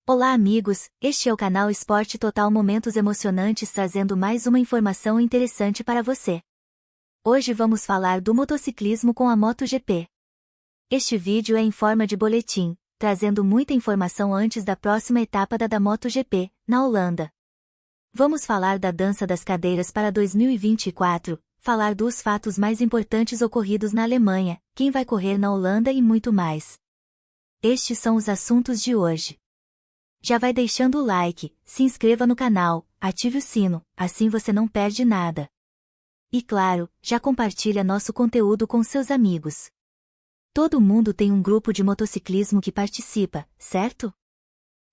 Olá amigos, este é o canal Esporte Total, momentos emocionantes, trazendo mais uma informação interessante para você. Hoje vamos falar do motociclismo com a MotoGP. Este vídeo é em forma de boletim, trazendo muita informação antes da próxima etapa da MotoGP, na Holanda. Vamos falar da dança das cadeiras para 2024, falar dos fatos mais importantes ocorridos na Alemanha, quem vai correr na Holanda e muito mais. Estes são os assuntos de hoje. Já vai deixando o like, se inscreva no canal, ative o sino, assim você não perde nada. E claro, já compartilha nosso conteúdo com seus amigos. Todo mundo tem um grupo de motociclismo que participa, certo?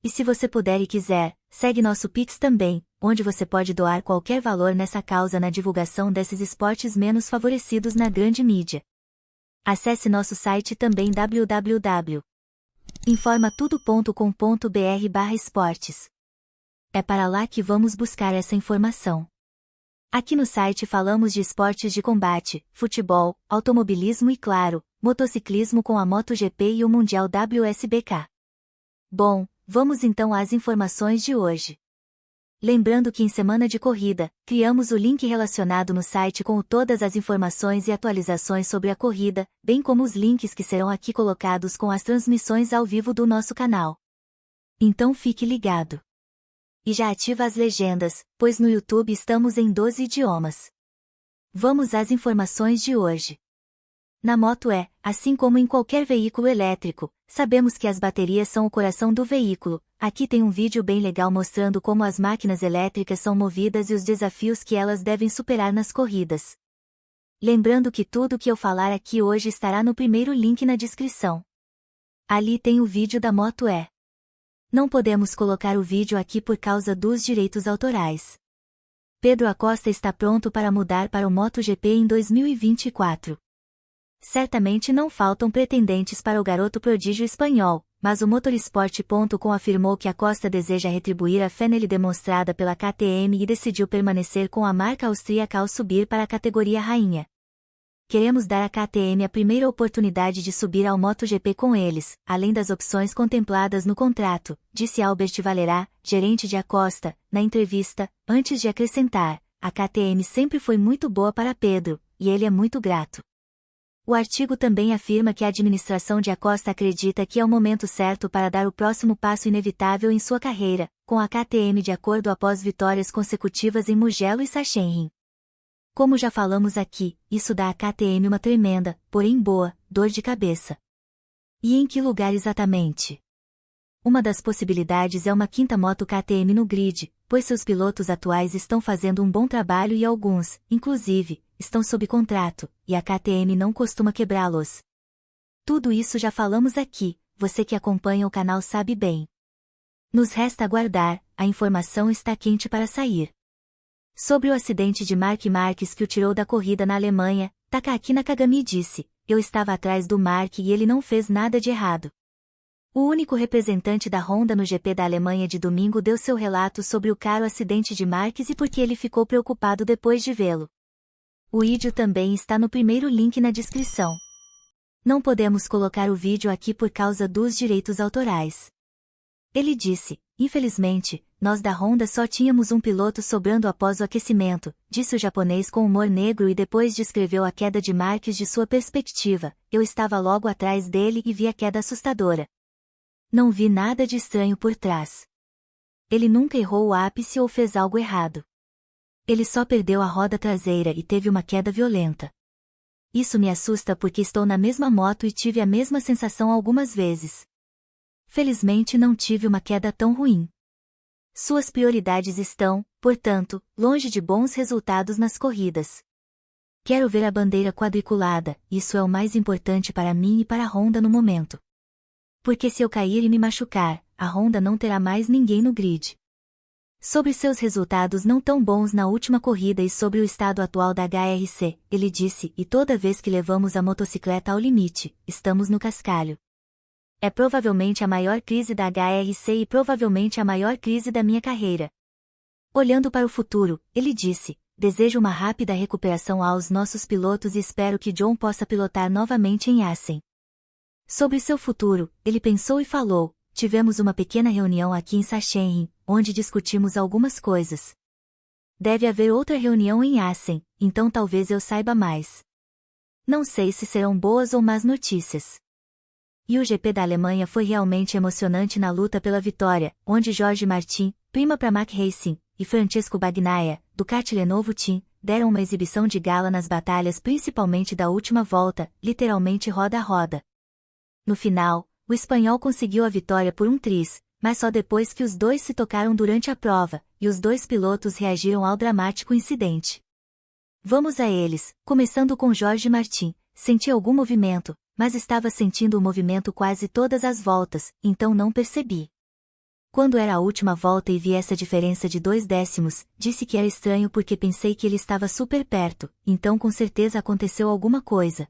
E se você puder e quiser, segue nosso Pix também, onde você pode doar qualquer valor nessa causa na divulgação desses esportes menos favorecidos na grande mídia. Acesse nosso site também www.informatudo.com.br/esportes. É para lá que vamos buscar essa informação. Aqui no site falamos de esportes de combate, futebol, automobilismo e claro, motociclismo com a MotoGP e o Mundial WSBK. Bom, vamos então às informações de hoje. Lembrando que em semana de corrida, criamos o link relacionado no site com todas as informações e atualizações sobre a corrida, bem como os links que serão aqui colocados com as transmissões ao vivo do nosso canal. Então fique ligado. E já ativa as legendas, pois no YouTube estamos em 12 idiomas. Vamos às informações de hoje. Na moto assim como em qualquer veículo elétrico, sabemos que as baterias são o coração do veículo. Aqui tem um vídeo bem legal mostrando como as máquinas elétricas são movidas e os desafios que elas devem superar nas corridas. Lembrando que tudo que eu falar aqui hoje estará no primeiro link na descrição. Ali tem o vídeo da moto Não podemos colocar o vídeo aqui por causa dos direitos autorais. Pedro Acosta está pronto para mudar para o MotoGP em 2024. Certamente não faltam pretendentes para o garoto prodígio espanhol, mas o Motorsport.com afirmou que Acosta deseja retribuir a fé nele demonstrada pela KTM e decidiu permanecer com a marca austríaca ao subir para a categoria rainha. Queremos dar à KTM a primeira oportunidade de subir ao MotoGP com eles, além das opções contempladas no contrato, disse Albert Valerá, gerente de Acosta, na entrevista, antes de acrescentar: a KTM sempre foi muito boa para Pedro, e ele é muito grato. O artigo também afirma que a administração de Acosta acredita que é o momento certo para dar o próximo passo inevitável em sua carreira, com a KTM de acordo após vitórias consecutivas em Mugello e Sachsenring. Como já falamos aqui, isso dá à KTM uma tremenda, porém boa, dor de cabeça. E em que lugar exatamente? Uma das possibilidades é uma quinta moto KTM no grid, pois seus pilotos atuais estão fazendo um bom trabalho e alguns, inclusive, estão sob contrato, e a KTM não costuma quebrá-los. Tudo isso já falamos aqui, você que acompanha o canal sabe bem. Nos resta aguardar, a informação está quente para sair. Sobre o acidente de Marc Marques que o tirou da corrida na Alemanha, Takaki Nakagami disse: eu estava atrás do Marc e ele não fez nada de errado. O único representante da Honda no GP da Alemanha de domingo deu seu relato sobre o caro acidente de Marques e por que ele ficou preocupado depois de vê-lo. O vídeo também está no primeiro link na descrição. Não podemos colocar o vídeo aqui por causa dos direitos autorais. Ele disse: infelizmente, nós da Honda só tínhamos um piloto sobrando após o aquecimento, disse o japonês com humor negro e depois descreveu a queda de Marques de sua perspectiva. Eu estava logo atrás dele e vi a queda assustadora. Não vi nada de estranho por trás. Ele nunca errou o ápice ou fez algo errado. Ele só perdeu a roda traseira e teve uma queda violenta. Isso me assusta porque estou na mesma moto e tive a mesma sensação algumas vezes. Felizmente não tive uma queda tão ruim. Suas prioridades estão, portanto, longe de bons resultados nas corridas. Quero ver a bandeira quadriculada, isso é o mais importante para mim e para a Honda no momento. Porque se eu cair e me machucar, a Honda não terá mais ninguém no grid. Sobre seus resultados não tão bons na última corrida e sobre o estado atual da HRC, ele disse: e toda vez que levamos a motocicleta ao limite, estamos no cascalho. É provavelmente a maior crise da HRC e provavelmente a maior crise da minha carreira. Olhando para o futuro, ele disse: desejo uma rápida recuperação aos nossos pilotos e espero que John possa pilotar novamente em Assen. Sobre seu futuro, ele pensou e falou: tivemos uma pequena reunião aqui em Sachsenring, onde discutimos algumas coisas. Deve haver outra reunião em Assen, então talvez eu saiba mais. Não sei se serão boas ou más notícias. E o GP da Alemanha foi realmente emocionante na luta pela vitória, onde Jorge Martin, prima para Mack Racing, e Francesco Bagnaia, do kart Lenovo Team, deram uma exibição de gala nas batalhas principalmente da última volta, literalmente roda a roda. No final, o espanhol conseguiu a vitória por um tris, mas só depois que os dois se tocaram durante a prova, e os dois pilotos reagiram ao dramático incidente. Vamos a eles, começando com Jorge Martin. Senti algum movimento, mas estava sentindo o movimento quase todas as voltas, então não percebi. Quando era a última volta e vi essa diferença de 2 décimos, disse que era estranho porque pensei que ele estava super perto, então com certeza aconteceu alguma coisa.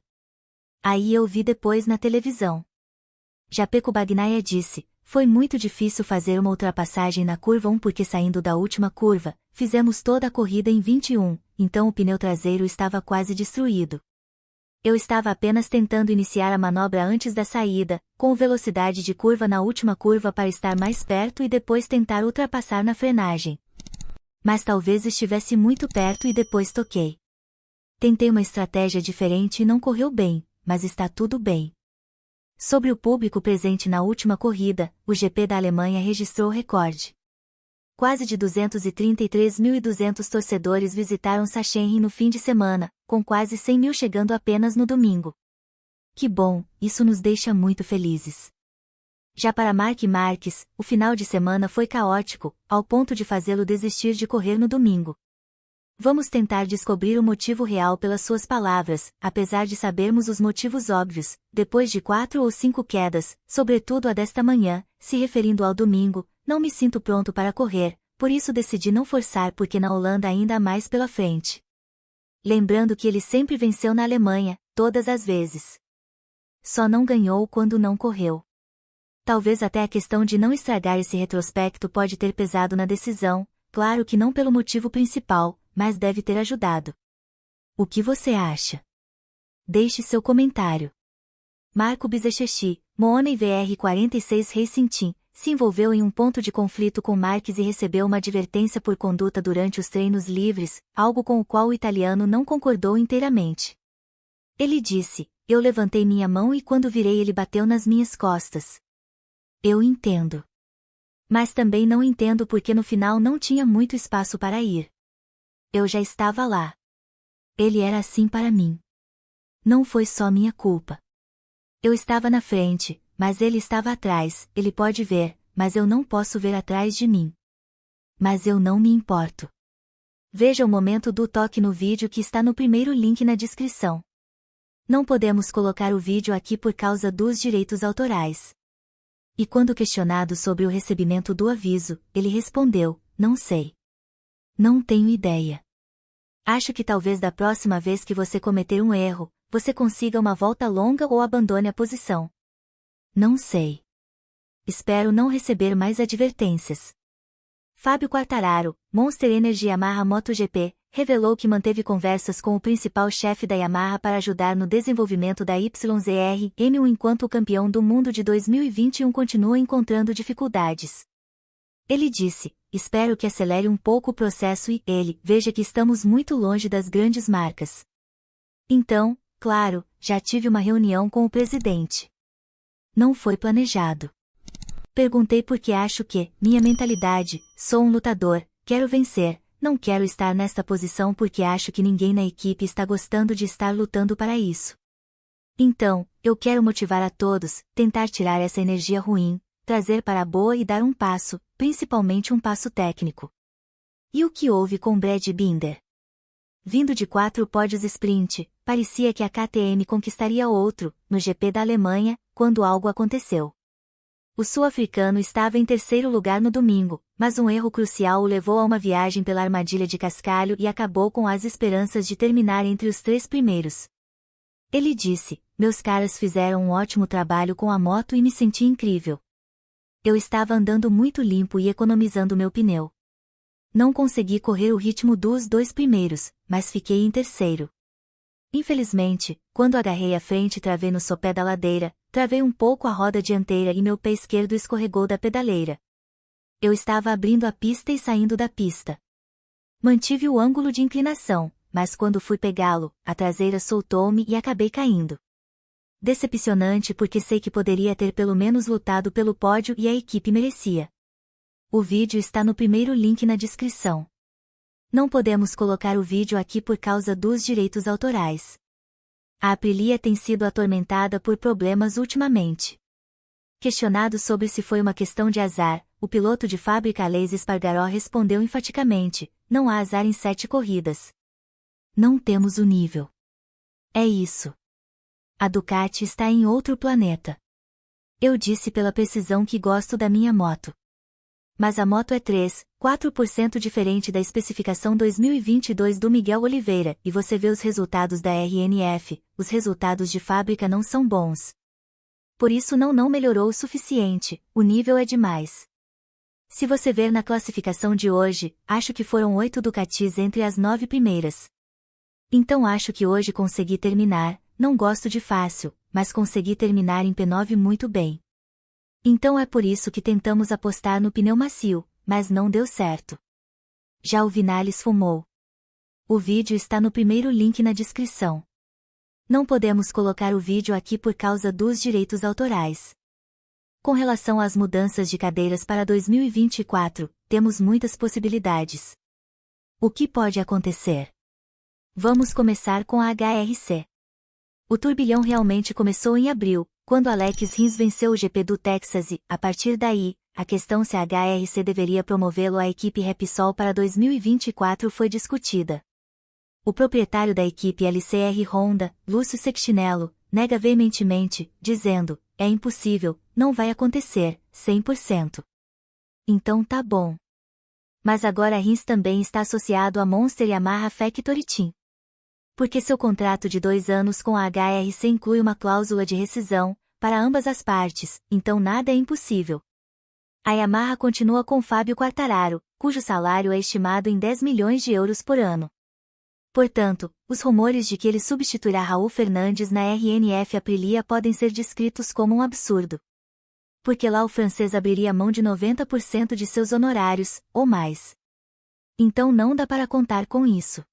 Aí eu vi depois na televisão. Japeco Bagnaia disse, foi muito difícil fazer uma ultrapassagem na curva 1 porque saindo da última curva, fizemos toda a corrida em 21, então o pneu traseiro estava quase destruído. Eu estava apenas tentando iniciar a manobra antes da saída, com velocidade de curva na última curva para estar mais perto e depois tentar ultrapassar na frenagem. Mas talvez estivesse muito perto e depois toquei. Tentei uma estratégia diferente e não correu bem, mas está tudo bem. Sobre o público presente na última corrida, o GP da Alemanha registrou o recorde. Quase de 233.200 torcedores visitaram Sachsenring no fim de semana, com quase 100.000 chegando apenas no domingo. Que bom, isso nos deixa muito felizes. Já para Marc Marques, o final de semana foi caótico, ao ponto de fazê-lo desistir de correr no domingo. Vamos tentar descobrir o motivo real pelas suas palavras, apesar de sabermos os motivos óbvios, depois de 4 ou 5 quedas, sobretudo a desta manhã, se referindo ao domingo, não me sinto pronto para correr, por isso decidi não forçar porque na Holanda ainda há mais pela frente. Lembrando que ele sempre venceu na Alemanha, todas as vezes. Só não ganhou quando não correu. Talvez até a questão de não estragar esse retrospecto pode ter pesado na decisão, claro que não pelo motivo principal, mas deve ter ajudado. O que você acha? Deixe seu comentário. Marco Bizechechi, Mooney VR46 Racing Team, se envolveu em um ponto de conflito com Marques e recebeu uma advertência por conduta durante os treinos livres, algo com o qual o italiano não concordou inteiramente. Ele disse, eu levantei minha mão e quando virei ele bateu nas minhas costas. Eu entendo. Mas também não entendo porque no final não tinha muito espaço para ir. Eu já estava lá. Ele era assim para mim. Não foi só minha culpa. Eu estava na frente, mas ele estava atrás, ele pode ver, mas eu não posso ver atrás de mim. Mas eu não me importo. Veja o momento do toque no vídeo que está no primeiro link na descrição. Não podemos colocar o vídeo aqui por causa dos direitos autorais. E quando questionado sobre o recebimento do aviso, ele respondeu, não sei. Não tenho ideia. Acho que talvez da próxima vez que você cometer um erro, você consiga uma volta longa ou abandone a posição. Não sei. Espero não receber mais advertências. Fábio Quartararo, Monster Energy Yamaha MotoGP, revelou que manteve conversas com o principal chefe da Yamaha para ajudar no desenvolvimento da YZR M1 enquanto o campeão do mundo de 2021 continua encontrando dificuldades. Ele disse, espero que acelere um pouco o processo e, veja que estamos muito longe das grandes marcas. Então, claro, já tive uma reunião com o presidente. Não foi planejado. Perguntei porque acho que, minha mentalidade, sou um lutador, quero vencer, não quero estar nesta posição porque acho que ninguém na equipe está gostando de estar lutando para isso. Então, eu quero motivar a todos, tentar tirar essa energia ruim, trazer para a boa e dar um passo, principalmente um passo técnico. E o que houve com Brad Binder? Vindo de 4 pódios sprint, parecia que a KTM conquistaria outro, no GP da Alemanha, quando algo aconteceu. O sul-africano estava em terceiro lugar no domingo, mas um erro crucial o levou a uma viagem pela armadilha de cascalho e acabou com as esperanças de terminar entre os 3 primeiros. Ele disse, meus caras fizeram um ótimo trabalho com a moto e me senti incrível. Eu estava andando muito limpo e economizando meu pneu. Não consegui correr o ritmo dos 2 primeiros, mas fiquei em terceiro. Infelizmente, quando agarrei a frente e travei no sopé da ladeira, Travei um pouco a roda dianteira e meu pé esquerdo escorregou da pedaleira. Eu estava abrindo a pista e saindo da pista. Mantive o ângulo de inclinação, mas quando fui pegá-lo, a traseira soltou-me e acabei caindo. Decepcionante porque sei que poderia ter pelo menos lutado pelo pódio e a equipe merecia. O vídeo está no primeiro link na descrição. Não podemos colocar o vídeo aqui por causa dos direitos autorais. A Aprilia tem sido atormentada por problemas ultimamente. Questionado sobre se foi uma questão de azar, o piloto de fábrica Aleix Espargaró respondeu enfaticamente: não há azar em 7 corridas. Não temos o nível. É isso. A Ducati está em outro planeta. Eu disse pela precisão que gosto da minha moto. Mas a moto é 4% diferente da especificação 2022 do Miguel Oliveira, e você vê os resultados da RNF, os resultados de fábrica não são bons. Por isso não melhorou o suficiente, o nível é demais. Se você ver na classificação de hoje, acho que foram 8 Ducatis entre as 9 primeiras. Então acho que hoje consegui terminar, não gosto de fácil, mas consegui terminar em P9 muito bem. Então é por isso que tentamos apostar no pneu macio, mas não deu certo. Já o Viñales fumou. O vídeo está no primeiro link na descrição. Não podemos colocar o vídeo aqui por causa dos direitos autorais. Com relação às mudanças de cadeiras para 2024, temos muitas possibilidades. O que pode acontecer? Vamos começar com a HRC. O turbilhão realmente começou em abril, quando Alex Rins venceu o GP do Texas e, a partir daí, a questão se a HRC deveria promovê-lo à equipe Repsol para 2024 foi discutida. O proprietário da equipe LCR Honda, Lúcio Sextinello, nega veementemente, dizendo: é impossível, não vai acontecer, 100%. Então tá bom. Mas agora Rins também está associado a Monster Yamaha Factory Team. Porque seu contrato de 2 anos com a HRC inclui uma cláusula de rescisão, para ambas as partes, então nada é impossível. A Yamaha continua com Fábio Quartararo, cujo salário é estimado em 10 milhões de euros por ano. Portanto, os rumores de que ele substituirá Raul Fernandes na RNF Aprilia podem ser descritos como um absurdo. Porque lá o francês abriria mão de 90% de seus honorários, ou mais. Então não dá para contar com isso.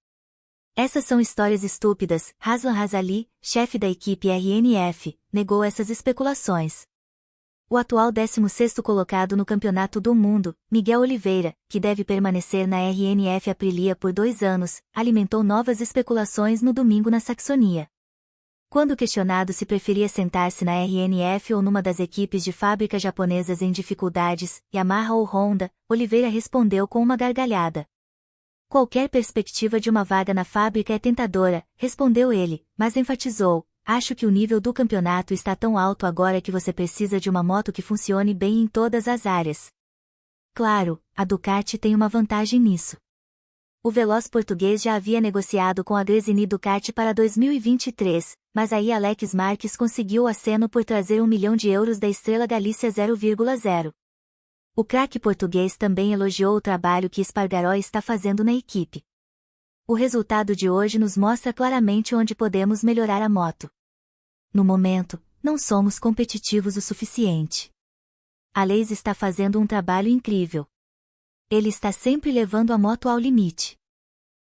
Essas são histórias estúpidas. Razlan Razali, chefe da equipe RNF, negou essas especulações. O atual 16º colocado no Campeonato do Mundo, Miguel Oliveira, que deve permanecer na RNF Aprilia por 2 anos, alimentou novas especulações no domingo na Saxonia. Quando questionado se preferia sentar-se na RNF ou numa das equipes de fábricas japonesas em dificuldades, Yamaha ou Honda, Oliveira respondeu com uma gargalhada. Qualquer perspectiva de uma vaga na fábrica é tentadora, respondeu ele, mas enfatizou: acho que o nível do campeonato está tão alto agora que você precisa de uma moto que funcione bem em todas as áreas. Claro, a Ducati tem uma vantagem nisso. O veloz português já havia negociado com a Gresini Ducati para 2023, mas aí Alex Marques conseguiu o aceno por trazer 1 milhão de euros da Estrela Galícia 0,0. O craque português também elogiou o trabalho que Espargaró está fazendo na equipe. O resultado de hoje nos mostra claramente onde podemos melhorar a moto. No momento, não somos competitivos o suficiente. Aleix está fazendo um trabalho incrível. Ele está sempre levando a moto ao limite.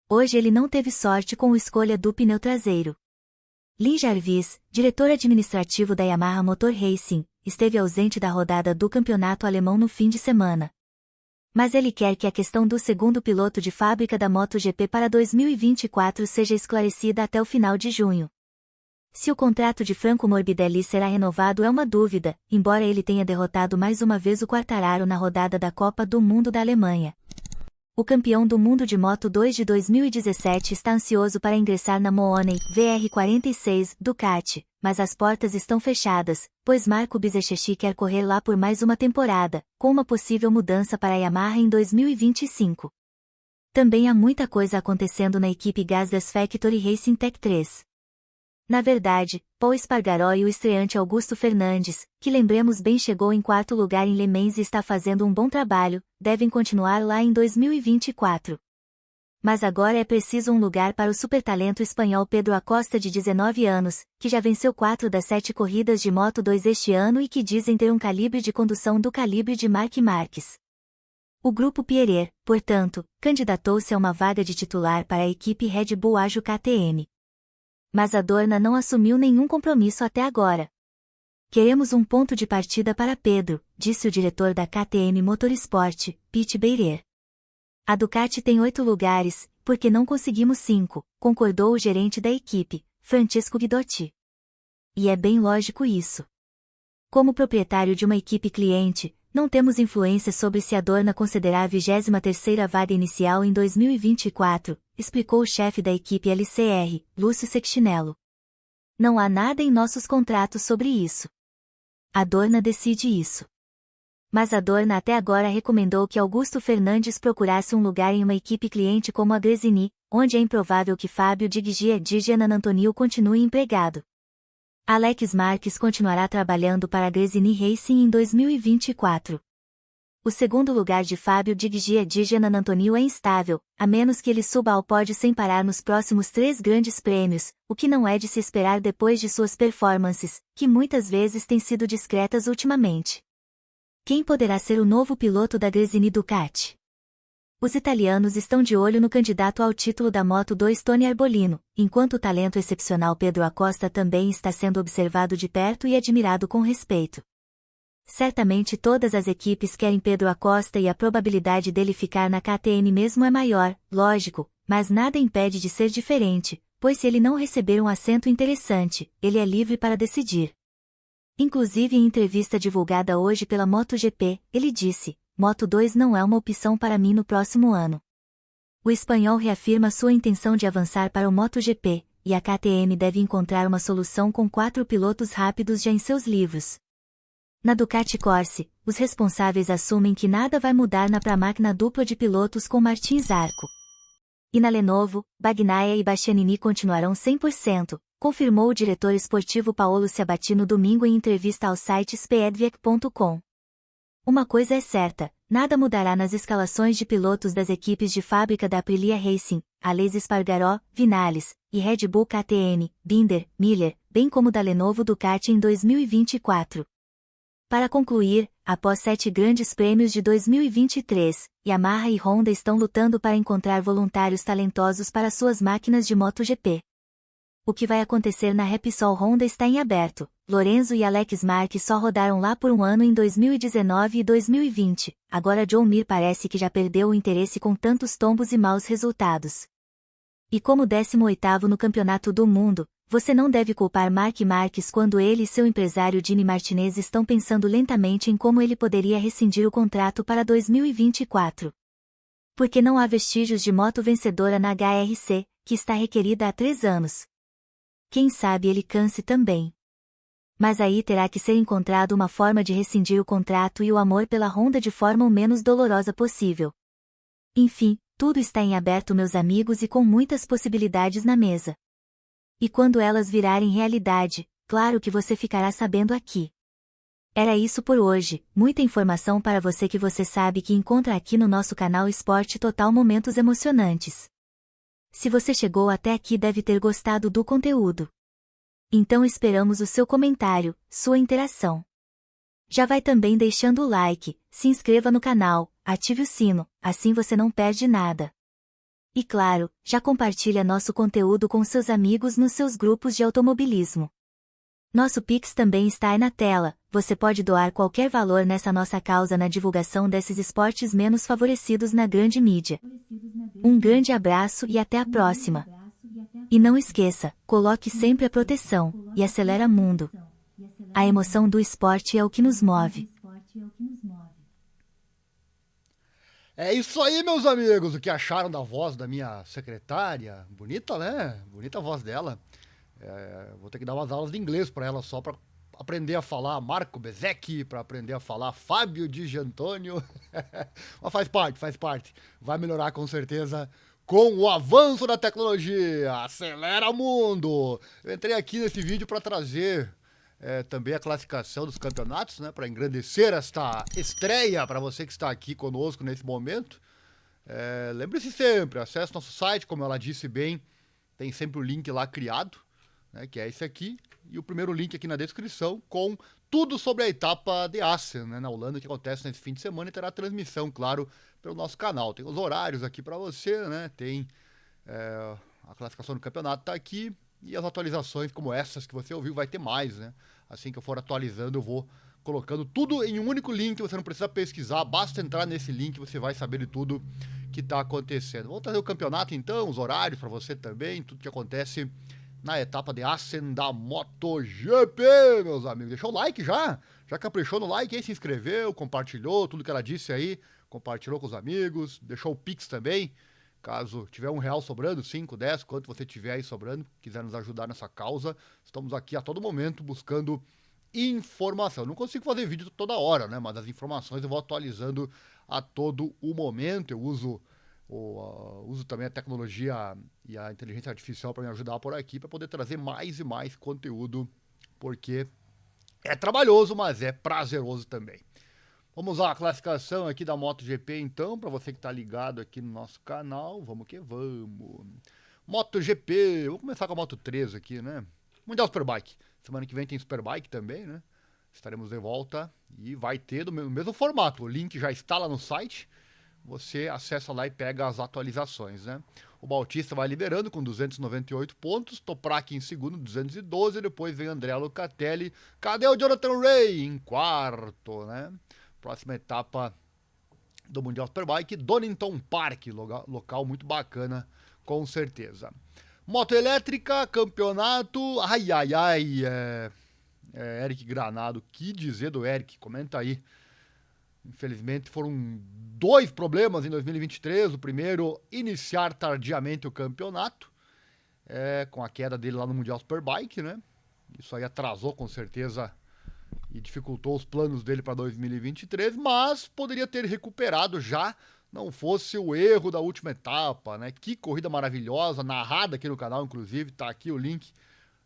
Hoje ele não teve sorte com a escolha do pneu traseiro. Lynn Jarvis, diretor administrativo da Yamaha Motor Racing, esteve ausente da rodada do campeonato alemão no fim de semana. Mas ele quer que a questão do segundo piloto de fábrica da MotoGP para 2024 seja esclarecida até o final de junho. Se o contrato de Franco Morbidelli será renovado é uma dúvida, embora ele tenha derrotado mais uma vez o Quartararo na rodada da Copa do Mundo da Alemanha. O campeão do mundo de Moto2 de 2017 está ansioso para ingressar na Mooney VR46 Ducati, mas as portas estão fechadas, pois Marco Bizzecchi quer correr lá por mais uma temporada, com uma possível mudança para a Yamaha em 2025. Também há muita coisa acontecendo na equipe Gazdas Factory Racing Tech 3. Na verdade, Paul Espargaró e o estreante Augusto Fernandes, que lembremos bem chegou em 4º lugar em Le Mans e está fazendo um bom trabalho, devem continuar lá em 2024. Mas agora é preciso um lugar para o supertalento espanhol Pedro Acosta de 19 anos, que já venceu 4 das 7 corridas de Moto2 este ano e que dizem ter um calibre de condução do calibre de Marc Marques. O grupo Pierer, portanto, candidatou-se a uma vaga de titular para a equipe Red Bull Ajo KTM. Mas a Dorna não assumiu nenhum compromisso até agora. Queremos um ponto de partida para Pedro, disse o diretor da KTM Motorsport, Pete Beirer. A Ducati tem 8 lugares, porque não conseguimos 5, concordou o gerente da equipe, Francesco Guidotti. E é bem lógico isso. Como proprietário de uma equipe cliente, não temos influência sobre se a Dorna concederá a 23ª vaga inicial em 2024, explicou o chefe da equipe LCR, Lúcio Sextinello. Não há nada em nossos contratos sobre isso. A Dorna decide isso. Mas a Dorna até agora recomendou que Augusto Fernandes procurasse um lugar em uma equipe cliente como a Gresini, onde é improvável que Fábio Di Gianantonio Antonio continue empregado. Alex Marques continuará trabalhando para a Gresini Racing em 2024. O segundo lugar de Fábio Di Gianantonio é instável, a menos que ele suba ao pódio sem parar nos próximos 3 grandes prêmios, o que não é de se esperar depois de suas performances, que muitas vezes têm sido discretas ultimamente. Quem poderá ser o novo piloto da Gresini Ducati? Os italianos estão de olho no candidato ao título da Moto2 Tony Arbolino, enquanto o talento excepcional Pedro Acosta também está sendo observado de perto e admirado com respeito. Certamente todas as equipes querem Pedro Acosta e a probabilidade dele ficar na KTM mesmo é maior, lógico, mas nada impede de ser diferente, pois se ele não receber um assento interessante, ele é livre para decidir. Inclusive em entrevista divulgada hoje pela MotoGP, ele disse: Moto2 não é uma opção para mim no próximo ano. O espanhol reafirma sua intenção de avançar para o MotoGP, e a KTM deve encontrar uma solução com 4 pilotos rápidos já em seus livros. Na Ducati Corse, os responsáveis assumem que nada vai mudar na pré-máquina dupla de pilotos com Martin Zarco. E na Lenovo, Bagnaia e Bastianini continuarão 100%, confirmou o diretor esportivo Paolo Ciabatti no domingo em entrevista ao site speedweek.com. Uma coisa é certa, nada mudará nas escalações de pilotos das equipes de fábrica da Aprilia Racing, Aleix Espargaró, Vinales, e Red Bull KTM, Binder, Miller, bem como da Lenovo Ducati em 2024. Para concluir, após 7 grandes prêmios de 2023, Yamaha e Honda estão lutando para encontrar voluntários talentosos para suas máquinas de MotoGP. O que vai acontecer na Repsol Honda está em aberto. Lorenzo e Alex Marques só rodaram lá por um ano em 2019 e 2020, agora John Mir parece que já perdeu o interesse com tantos tombos e maus resultados. E como 18º no Campeonato do Mundo, você não deve culpar Marc Marques quando ele e seu empresário Jimmy Martinez estão pensando lentamente em como ele poderia rescindir o contrato para 2024. Porque não há vestígios de moto vencedora na HRC, que está requerida há 3 anos. Quem sabe ele canse também. Mas aí terá que ser encontrado uma forma de rescindir o contrato e o amor pela Honda de forma o menos dolorosa possível. Enfim, tudo está em aberto, meus amigos, e com muitas possibilidades na mesa. E quando elas virarem realidade, claro que você ficará sabendo aqui. Era isso por hoje, muita informação para você que você sabe que encontra aqui no nosso canal Esporte Total, momentos emocionantes. Se você chegou até aqui deve ter gostado do conteúdo. Então esperamos o seu comentário, sua interação. Já vai também deixando o like, se inscreva no canal, ative o sino, assim você não perde nada. E claro, já compartilha nosso conteúdo com seus amigos nos seus grupos de automobilismo. Nosso Pix também está aí na tela, você pode doar qualquer valor nessa nossa causa na divulgação desses esportes menos favorecidos na grande mídia. Um grande abraço e até a próxima. E não esqueça, coloque sempre a proteção, e acelera mundo. A emoção do esporte é o que nos move. É isso aí, meus amigos. O que acharam da voz da minha secretária? Bonita, né? Bonita a voz dela. Vou ter que dar umas aulas de inglês para ela só para aprender a falar Marco Bezzecchi, para aprender a falar Fábio Di Gianantonio. Mas faz parte. Vai melhorar com certeza com o avanço da tecnologia. Acelera o mundo! Eu entrei aqui nesse vídeo para trazer também a classificação dos campeonatos, né, para engrandecer esta estreia para você que está aqui conosco nesse momento. Lembre-se sempre, acesse nosso site, como ela disse bem, tem sempre o link lá criado, né, que é esse aqui, e o primeiro link aqui na descrição com tudo sobre a etapa de Assen, né, na Holanda, que acontece nesse fim de semana, e terá transmissão, claro, pelo nosso canal. Tem os horários aqui para você, né, tem a classificação do campeonato tá aqui, e as atualizações como essas que você ouviu, vai ter mais, né? Assim que eu for atualizando, eu vou colocando tudo em um único link, você não precisa pesquisar, basta entrar nesse link, você vai saber de tudo que está acontecendo. Vamos trazer o campeonato então, os horários para você também, tudo que acontece na etapa de Assen da MotoGP, meus amigos. Deixou o like já? Já caprichou no like aí, se inscreveu, compartilhou tudo que ela disse aí, compartilhou com os amigos, deixou o Pix também, caso tiver R$1 sobrando, 5, 10, quanto você tiver aí sobrando, quiser nos ajudar nessa causa, estamos aqui a todo momento buscando informação. Não consigo fazer vídeo toda hora, né? Mas as informações eu vou atualizando a todo o momento. Eu uso também a tecnologia e a inteligência artificial para me ajudar por aqui, para poder trazer mais e mais conteúdo, porque é trabalhoso, mas é prazeroso também. Vamos à classificação aqui da MotoGP, então, para você que está ligado aqui no nosso canal. Vamos que vamos. MotoGP, vou começar com a Moto 3 aqui, né? Mundial Superbike. Semana que vem tem Superbike também, né? Estaremos de volta e vai ter do mesmo formato. O link já está lá no site. Você acessa lá e pega as atualizações, né? O Bautista vai liderando com 298 pontos, Toprak em segundo, 212, depois vem Andrea Locatelli. Cadê o Jonathan Rea? Em quarto, né? Próxima etapa do Mundial Superbike, Donington Park, local muito bacana, com certeza. Moto elétrica, campeonato, Eric Granado, que dizer do Eric, comenta aí. Infelizmente foram 2 problemas em 2023, o primeiro, iniciar tardiamente o campeonato, com a queda dele lá no Mundial Superbike, né? Isso aí atrasou com certeza e dificultou os planos dele para 2023, mas poderia ter recuperado já, não fosse o erro da última etapa, né? Que corrida maravilhosa, narrada aqui no canal, inclusive, tá aqui o link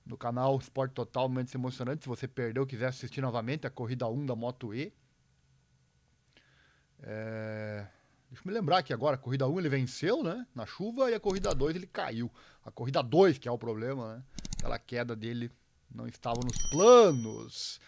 no canal Esporte Total, momentos emocionantes, se você perdeu, quiser assistir novamente a corrida 1 da Moto E. Deixa eu me lembrar aqui agora, a corrida 1 ele venceu, né? Na chuva, e a corrida 2 ele caiu. A corrida 2 que é o problema, né? Aquela queda dele não estava nos planos.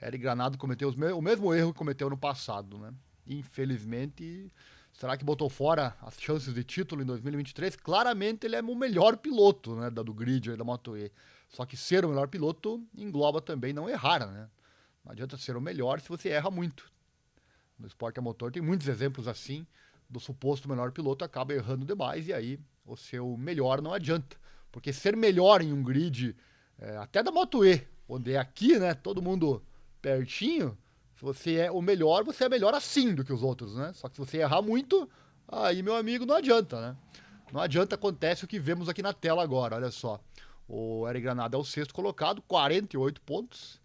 Eric Granado cometeu o mesmo erro que cometeu no passado, né? Infelizmente, será que botou fora as chances de título em 2023? Claramente ele é o melhor piloto, né, do grid aí da Moto E. Só que ser o melhor piloto engloba também não errar, né? Não adianta ser o melhor se você erra muito. No esporte a motor tem muitos exemplos assim, do suposto melhor piloto acaba errando demais e aí o seu melhor não adianta. Porque ser melhor em um grid, até da Moto E, onde é aqui, né, todo mundo pertinho, se você é o melhor, você é melhor assim do que os outros, né? Só que se você errar muito, aí, meu amigo, não adianta, né? Não adianta, acontece o que vemos aqui na tela agora, olha só. O Eric Granado é o 6º colocado, 48 pontos.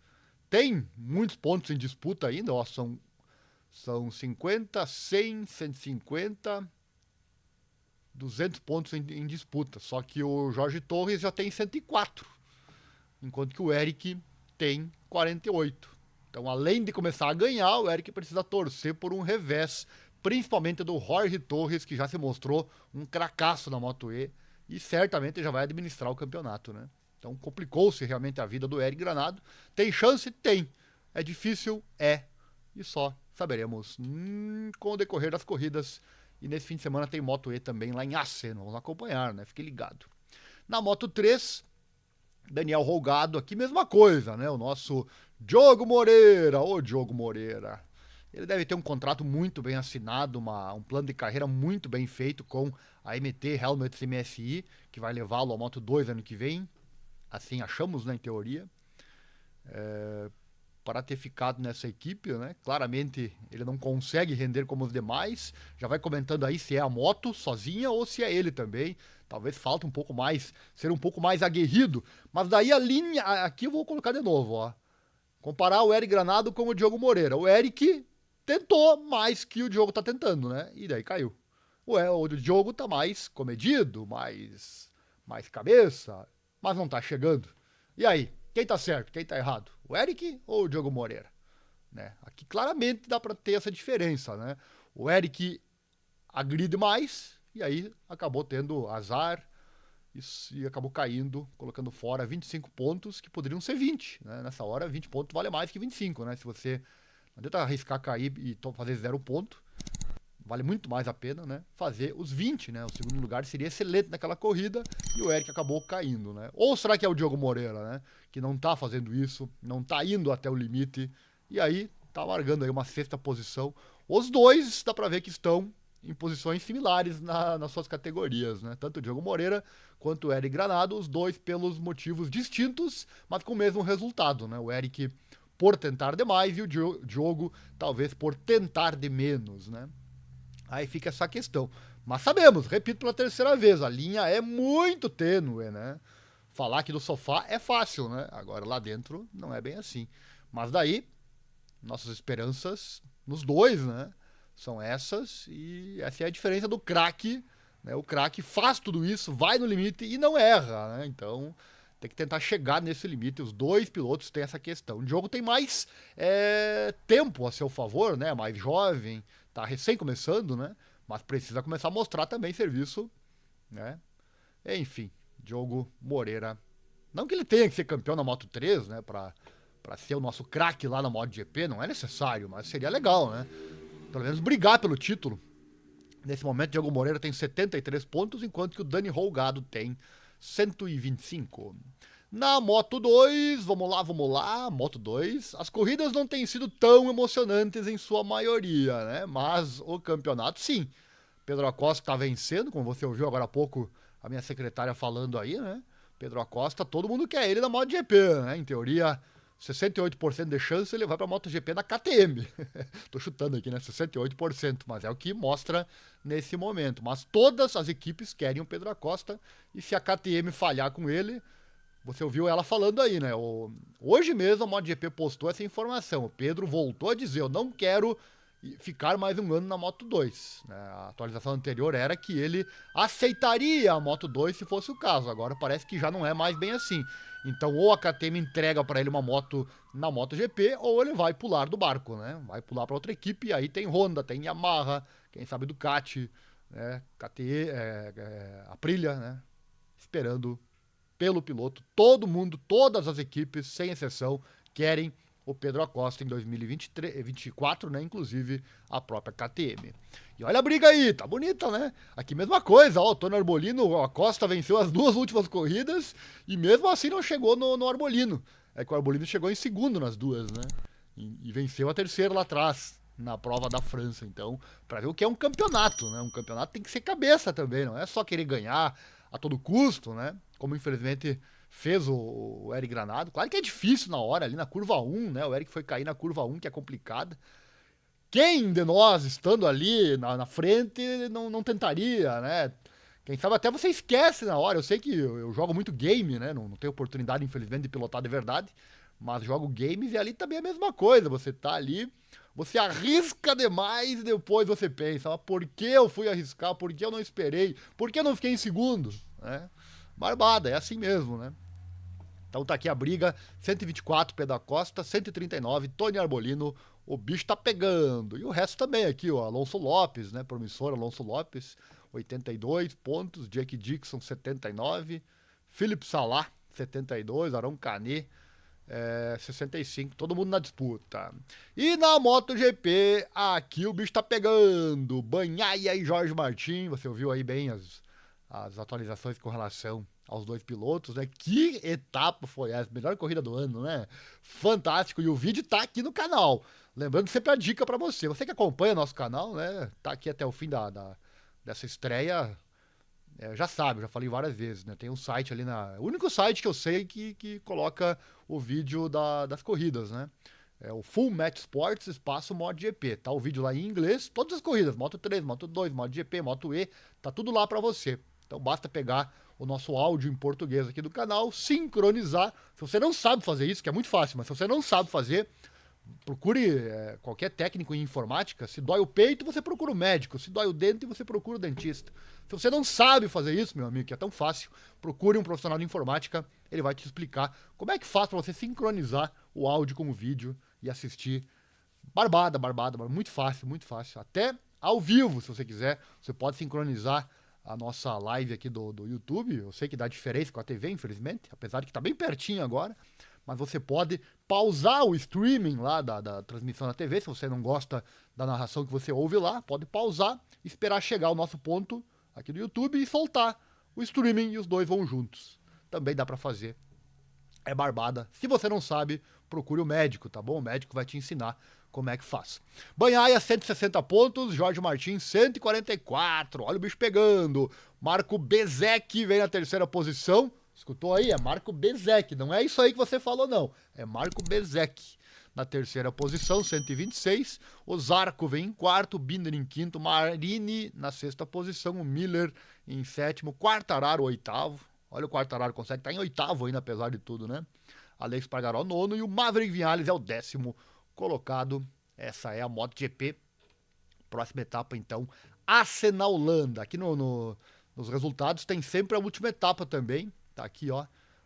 Tem muitos pontos em disputa ainda, ó, são 50, 100, 150, 200 pontos em disputa. Só que o Jorge Torres já tem 104, enquanto que o Eric tem 48. Então, além de começar a ganhar, o Eric precisa torcer por um revés, principalmente do Jorge Torres, que já se mostrou um cracaço na Moto E e certamente já vai administrar o campeonato, né? Então, complicou-se realmente a vida do Eric Granado. Tem chance? Tem. É difícil? É. E só saberemos com o decorrer das corridas. E nesse fim de semana tem Moto E também lá em Assen. Vamos acompanhar, né? Fique ligado. Na Moto 3, Daniel Rolgado aqui, mesma coisa, né? O nosso Diogo Moreira. Ô, Diogo Moreira. Ele deve ter um contrato muito bem assinado, um plano de carreira muito bem feito com a MT Helmets MSI, que vai levá-lo à Moto 2 ano que vem. Assim achamos, né, em teoria. Para ter ficado nessa equipe, né? Claramente ele não consegue render como os demais. Já vai comentando aí se é a moto sozinha ou se é ele também. Talvez falte um pouco mais, ser um pouco mais aguerrido. Mas daí a linha, aqui eu vou colocar de novo, ó. Comparar o Eric Granado com o Diogo Moreira. O Eric tentou mais que o Diogo tá tentando, né? E daí caiu. O Diogo tá mais comedido, mais cabeça, mas não tá chegando. E aí? Quem tá certo? Quem tá errado? O Eric ou o Diogo Moreira? Né? Aqui claramente dá para ter essa diferença, né? O Eric agride mais, e aí acabou tendo azar e acabou caindo, colocando fora 25 pontos, que poderiam ser 20, né? Nessa hora, 20 pontos vale mais que 25, né? Se você não adianta arriscar cair e fazer 0 ponto, vale muito mais a pena, né? Fazer os 20, né? O segundo lugar seria excelente naquela corrida e o Eric acabou caindo, né? Ou será que é o Diogo Moreira, né? Que não tá fazendo isso, não tá indo até o limite e aí tá largando aí uma sexta posição. Os dois dá pra ver que estão em posições similares nas suas categorias, né? Tanto o Diogo Moreira quanto o Eric Granado, os dois pelos motivos distintos, mas com o mesmo resultado, né? O Eric por tentar demais e o Diogo talvez por tentar de menos, né? Aí fica essa questão. Mas sabemos, repito pela terceira vez, a linha é muito tênue, né? Falar que do sofá é fácil, né? Agora lá dentro não é bem assim. Mas daí, nossas esperanças nos dois, né? São essas e essa é a diferença do craque, né? O craque faz tudo isso, vai no limite e não erra, né? Então tem que tentar chegar nesse limite. Os dois pilotos têm essa questão. O Diogo tem mais tempo a seu favor, né? Mais jovem, tá recém começando, né? Mas precisa começar a mostrar também serviço, né? Enfim, Diogo Moreira. Não que ele tenha que ser campeão na Moto 3, né? Pra ser o nosso craque lá na MotoGP, não é necessário, mas seria legal, né? Pelo menos brigar pelo título. Nesse momento, Diogo Moreira tem 73 pontos, enquanto que o Dani Rolgado tem 125. Na Moto 2, vamos lá, Moto 2, as corridas não têm sido tão emocionantes em sua maioria, né? Mas o campeonato, sim. Pedro Acosta está vencendo, como você ouviu agora há pouco a minha secretária falando aí, né? Pedro Acosta, todo mundo quer ele na MotoGP, né? Em teoria, 68% de chance ele vai para a MotoGP na KTM. Tô chutando aqui, né? 68%, mas é o que mostra nesse momento. Mas todas as equipes querem o Pedro Acosta e se a KTM falhar com ele, você ouviu ela falando aí, né? Hoje mesmo a MotoGP postou essa informação. O Pedro voltou a dizer, eu não quero ficar mais um ano na Moto 2. Né? A atualização anterior era que ele aceitaria a Moto 2 se fosse o caso. Agora parece que já não é mais bem assim. Então ou a KTM entrega para ele uma moto na MotoGP ou ele vai pular do barco, né? Vai pular para outra equipe e aí tem Honda, tem Yamaha, quem sabe Ducati, né? KTE, Aprilia, né? Esperando pelo piloto. Todo mundo, todas as equipes, sem exceção, querem o Pedro Acosta em 2024, né? Inclusive a própria KTM. E olha a briga aí, tá bonita, né? Aqui mesma coisa, ó, o Tony Arbolino, o Acosta venceu as duas últimas corridas e mesmo assim não chegou no Arbolino. É que o Arbolino chegou em segundo nas duas, né? E venceu a terceira lá atrás, na prova da França. Então, pra ver o que é um campeonato, né? Um campeonato tem que ser cabeça também, não é só querer ganhar a todo custo, né? Como infelizmente fez o Eric Granado. Claro que é difícil na hora, ali na curva 1, né? O Eric foi cair na curva 1, que é complicada. Quem de nós, estando ali na frente, não tentaria, né? Quem sabe até você esquece na hora. Eu sei que eu jogo muito game, né? Não tenho oportunidade, infelizmente, de pilotar de verdade. Mas jogo games e ali também é a mesma coisa. Você tá ali, você arrisca demais e depois você pensa, mas por que eu fui arriscar? Por que eu não esperei? Por que eu não fiquei em segundo? Né? Barbada, é assim mesmo, né? Então tá aqui a briga, 124 Pedro Acosta, 139 Tony Arbolino, o bicho tá pegando. E o resto também aqui, ó, Alonso Lopes, né, promissor Alonso Lopes, 82 pontos, Jake Dixon, 79, Philippe Salah, 72, Arão Canet, 65, todo mundo na disputa. E na MotoGP, aqui o bicho tá pegando, Bagnaia e Jorge Martin, você ouviu aí bem as atualizações com relação aos dois pilotos, né? Que etapa foi essa? Melhor corrida do ano, né? Fantástico. E o vídeo tá aqui no canal. Lembrando sempre a dica pra você. Você que acompanha nosso canal, né? Tá aqui até o fim dessa estreia. Já sabe, já falei várias vezes, né? Tem um site ali o único site que eu sei que coloca o vídeo das corridas, né? É o Full Match Sports espaço MotoGP. Tá o vídeo lá em inglês, todas as corridas, Moto 3, Moto 2, MotoGP, Moto E, tá tudo lá pra você. Então basta pegar o nosso áudio em português aqui do canal, sincronizar. Se você não sabe fazer isso, que é muito fácil, mas se você não sabe fazer, procure qualquer técnico em informática. Se dói o peito, você procura o médico. Se dói o dente, você procura o dentista. Se você não sabe fazer isso, meu amigo, que é tão fácil, procure um profissional de informática. Ele vai te explicar como é que faz para você sincronizar o áudio com o vídeo e assistir. Barbada, muito fácil, muito fácil. Até ao vivo, se você quiser. Você pode sincronizar a nossa live aqui do YouTube. Eu sei que dá diferença com a TV, infelizmente, apesar de que tá bem pertinho agora. Mas você pode pausar o streaming lá da transmissão da TV, se você não gosta da narração que você ouve lá, pode pausar, esperar chegar o nosso ponto aqui do YouTube e soltar o streaming e os dois vão juntos. Também dá para fazer. É barbada. Se você não sabe, procure o médico, tá bom? O médico vai te ensinar como é que faz. Banhaia, 160 pontos. Jorge Martins, 144. Olha o bicho pegando. Marco Bezek vem na terceira posição. Escutou aí? É Marco Bezek. Não é isso aí que você falou, não. É Marco Bezek. Na terceira posição, 126. O Zarco vem em quarto. Binder em quinto. Marini na sexta posição. O Miller em sétimo. Quartararo, oitavo. Olha, o Quartararo consegue estar em oitavo ainda, apesar de tudo, né? Alex Espargaró, nono. E o Maverick Viñales é o 10º colocado. Essa é a MotoGP. Próxima etapa, então, Assen na Holanda. Aqui nos resultados tem sempre a última etapa também. Tá aqui, ó.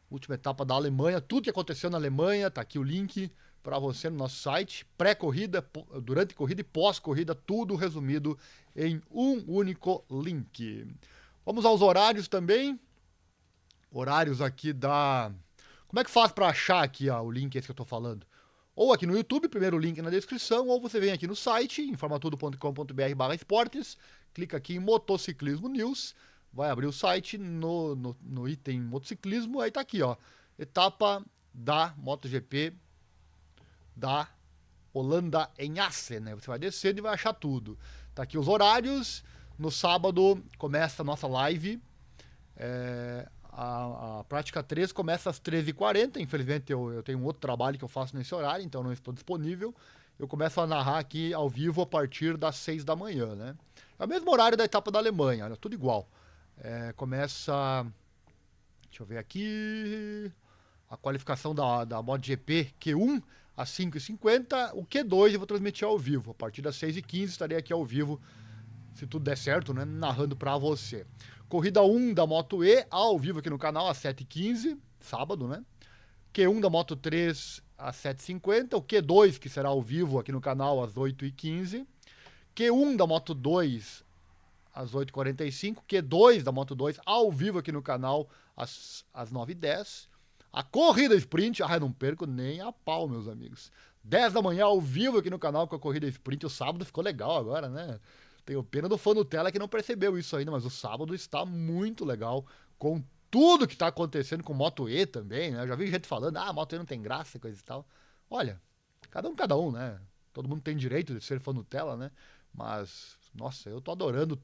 Última etapa da Alemanha. Tudo que aconteceu na Alemanha. Tá aqui o link para você no nosso site. Pré-corrida, durante corrida e pós-corrida. Tudo resumido em um único link. Vamos aos horários também. Horários aqui da... Como é que faz para achar aqui, ó, o link esse que eu tô falando? Ou aqui no YouTube, primeiro link na descrição, ou você vem aqui no site, informatudo.com.br/esportes, clica aqui em Motociclismo News, vai abrir o site no item motociclismo, aí tá aqui, ó, etapa da MotoGP da Holanda em Assen, né? Você vai descendo e vai achar tudo. Tá aqui os horários, no sábado começa a nossa live, a prática 3 começa às 13h40. Infelizmente eu tenho um outro trabalho que eu faço nesse horário, então não estou disponível. Eu começo a narrar aqui ao vivo a partir das 6 da manhã, né? É o mesmo horário da etapa da Alemanha, olha, tudo igual. Começa. Deixa eu ver aqui. A qualificação da MotoGP Q1 às 5h50. O Q2 eu vou transmitir ao vivo. A partir das 6h15 estarei aqui ao vivo, se tudo der certo, né? Narrando pra você. Corrida 1 da Moto E, ao vivo aqui no canal, às 7h15, sábado, né? Q1 da Moto 3, às 7h50. O Q2, que será ao vivo aqui no canal, às 8h15. Q1 da Moto 2, às 8h45. Q2 da Moto 2, ao vivo aqui no canal, às 9h10. A corrida sprint, não perco nem a pau, meus amigos. 10 da manhã, ao vivo aqui no canal, com a corrida sprint. O sábado ficou legal agora, né? Tenho pena do fã Nutella que não percebeu isso ainda, mas o sábado está muito legal, com tudo que está acontecendo com Moto E também, né? Eu já vi gente falando, Moto E não tem graça e coisa e tal. Olha, cada um, né? Todo mundo tem direito de ser fã Nutella, né? Mas, nossa, eu tô adorando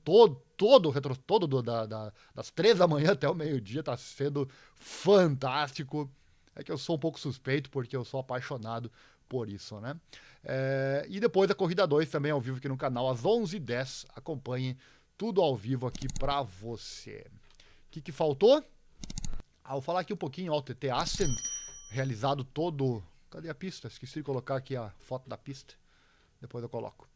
das 3 da manhã até o meio-dia, tá sendo fantástico. É que eu sou um pouco suspeito, porque eu sou apaixonado por isso, né? E depois a corrida 2 também ao vivo aqui no canal, às 11h10. Acompanhe tudo ao vivo aqui pra você. O que faltou? Vou falar aqui um pouquinho, ó, o TT Assen, realizado todo... Cadê a pista? Esqueci de colocar aqui a foto da pista. Depois eu coloco.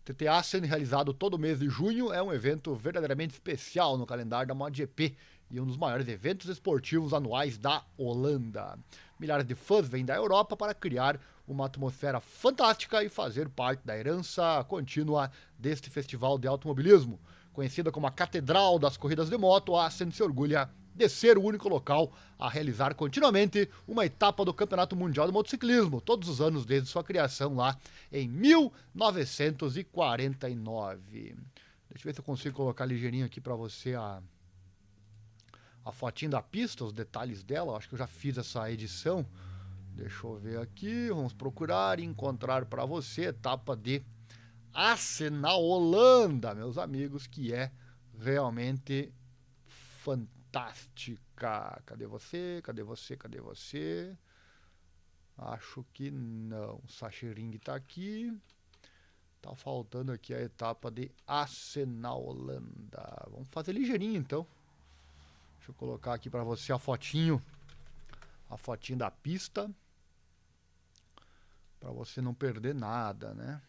TT Assen, realizado todo mês de junho, é um evento verdadeiramente especial no calendário da MotoGP e um dos maiores eventos esportivos anuais da Holanda. Milhares de fãs vêm da Europa para criar uma atmosfera fantástica e fazer parte da herança contínua deste festival de automobilismo. Conhecida como a Catedral das Corridas de Moto, Assen se orgulha de ser o único local a realizar continuamente uma etapa do Campeonato Mundial de Motociclismo, todos os anos desde sua criação lá em 1949. Deixa eu ver se eu consigo colocar ligeirinho aqui para você a fotinha da pista, os detalhes dela. Acho que eu já fiz essa edição. Deixa eu ver aqui, vamos procurar e encontrar para você a etapa de Assen na Holanda, meus amigos, que é realmente fantástica. Cadê você? Cadê você? Cadê você? Acho que não. Sachering tá aqui. Tá faltando aqui a etapa de Assen na Holanda. Vamos fazer ligeirinho então. Deixa eu colocar aqui para você a fotinho da pista, para você não perder nada, né?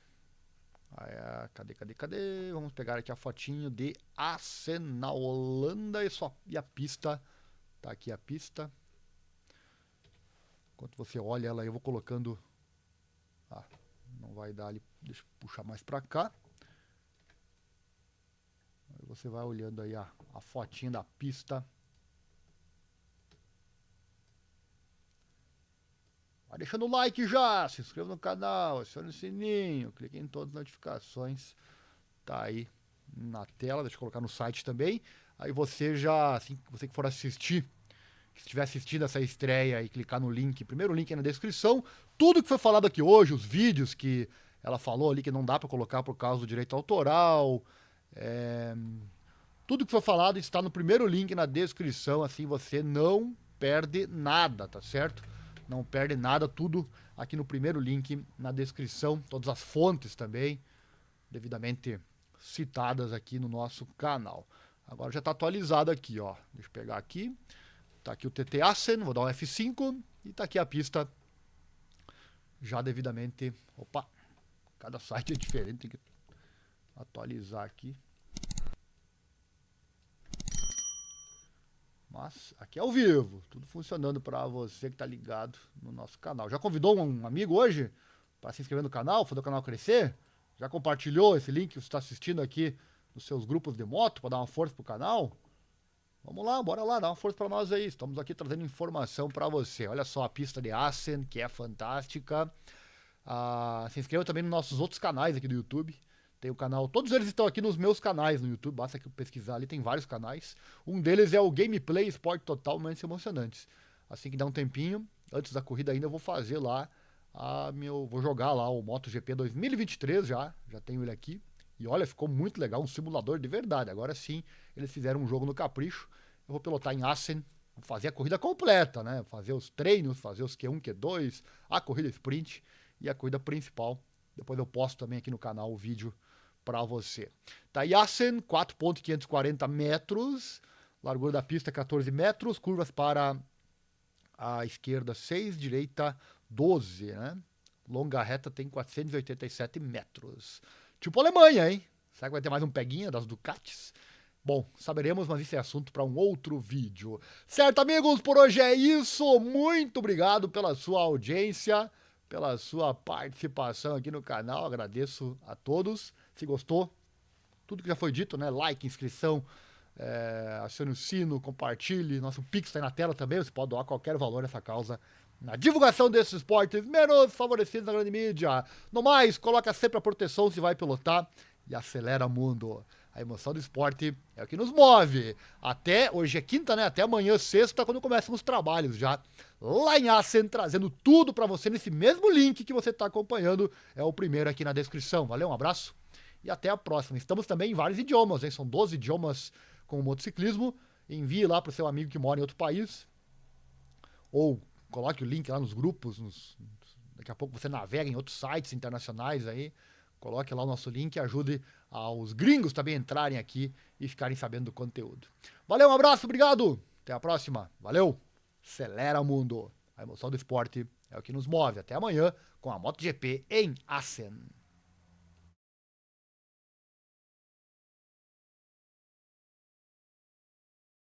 Cadê? Vamos pegar aqui a fotinho de Assen na Holanda e a pista. Tá aqui a pista. Enquanto você olha ela, eu vou colocando. Não vai dar ali. Deixa eu puxar mais para cá. você vai olhando aí a fotinha da pista. Vai deixando o like já, se inscreva no canal, acione o sininho, clique em todas as notificações. Tá aí na tela, deixa eu colocar no site também. Aí você já, assim, você que for assistir, que estiver assistindo essa estreia e clicar no link, primeiro link aí na descrição, tudo que foi falado aqui hoje, os vídeos que ela falou ali que não dá para colocar por causa do direito autoral, tudo que foi falado está no primeiro link na descrição, assim você não perde nada, tá certo? Não perde nada, tudo aqui no primeiro link na descrição, todas as fontes também, devidamente citadas aqui no nosso canal. Agora já está atualizado aqui, ó. Deixa eu pegar aqui. Tá aqui o TT Assen, vou dar um F5 e tá aqui a pista já devidamente. Opa, cada site é diferente, tem que atualizar aqui. Mas aqui é ao vivo, tudo funcionando para você que tá ligado no nosso canal. Já convidou um amigo hoje para se inscrever no canal, fazer o canal crescer? Já compartilhou esse link que você está assistindo aqui nos seus grupos de moto para dar uma força pro canal? Vamos lá, bora lá, dá uma força para nós aí. Estamos aqui trazendo informação para você. Olha só a pista de Assen, que é fantástica. Se inscreva também nos nossos outros canais aqui do YouTube. Tem o canal, todos eles estão aqui nos meus canais no YouTube, basta que eu pesquisar ali, tem vários canais. Um deles é o Gameplay Esporte Total Momentos Emocionantes. Assim que dá um tempinho, antes da corrida ainda, eu vou fazer lá vou jogar lá o MotoGP 2023 já tenho ele aqui. E olha, ficou muito legal, um simulador de verdade. Agora sim, eles fizeram um jogo no capricho. Eu vou pilotar em Assen, vou fazer a corrida completa, né? Fazer os treinos, fazer os Q1, Q2, a corrida sprint e a corrida principal. Depois eu posto também aqui no canal o vídeo para você. Tá aí Assen, 4.540 metros, largura da pista 14 metros, curvas para a esquerda 6, direita 12, né? Longa reta tem 487 metros. Tipo Alemanha, hein? Será que vai ter mais um peguinha das Ducatis? Bom, saberemos, mas isso é assunto para um outro vídeo. Certo, amigos? Por hoje é isso. Muito obrigado pela sua audiência, pela sua participação aqui no canal. Agradeço a todos. Se gostou, tudo que já foi dito, né? Like, inscrição, acione o sino, compartilhe. Nosso Pix está aí na tela também. Você pode doar qualquer valor nessa causa na divulgação desses esportes menos favorecidos na grande mídia. No mais, coloca sempre a proteção se vai pilotar e acelera o mundo. A emoção do esporte é o que nos move. Até, hoje é quinta, né? Até amanhã, sexta, quando começam os trabalhos já. Lá em Assen, trazendo tudo para você nesse mesmo link que você está acompanhando. É o primeiro aqui na descrição. Valeu, um abraço e até a próxima. Estamos também em vários idiomas, hein? São 12 idiomas com o motociclismo. Envie lá para o seu amigo que mora em outro país. Ou coloque o link lá nos grupos. Daqui a pouco você navega em outros sites internacionais aí. Coloque lá o nosso link e ajude aos gringos também entrarem aqui e ficarem sabendo do conteúdo. Valeu, um abraço, obrigado. Até a próxima. Valeu. Acelera o mundo. A emoção do esporte é o que nos move. Até amanhã com a MotoGP em Assen.